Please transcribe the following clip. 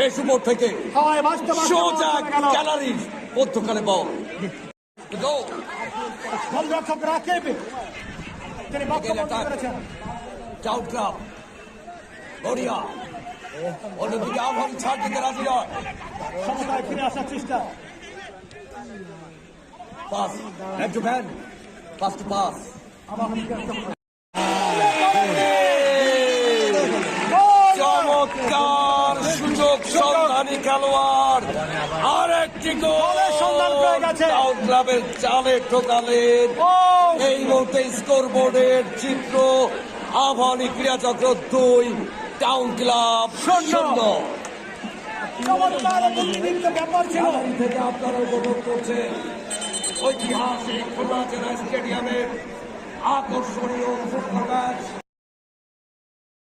বেশ উপর থেকে সোজা গ্যালারির মধ্যখানে বল গোলরক্ষক রাকিব তিনি বক্তব্য করেছেন। টাউন ক্লাব গড়িয়া অন্যদিকে আহ্বান ছাড় দিতে রাজি নয়। সমতায় ফিরে আসার চেষ্টা। Pass to Van, pass to pass. চমৎকার সুযোগ সন্ধানী খেলোয়াড়, আর একটি গোলের সন্ধান পেয়ে গেছে। টাউন ক্লাবের জালে ঢোকালেন। এই মুহূর্তে স্কোরবোর্ডের চিত্র আবাহনী ক্রীড়াচক্র 2, টাউন ক্লাব 0। চমৎকার বুদ্ধিদীপ্ত ব্যাপার ছিল। থেকে আপনারা উপভোগ করছেন ঐতিহাসিক খুলনা জেলা স্টেডিয়ামের আকর্ষণীয় ফুটবল ম্যাচ।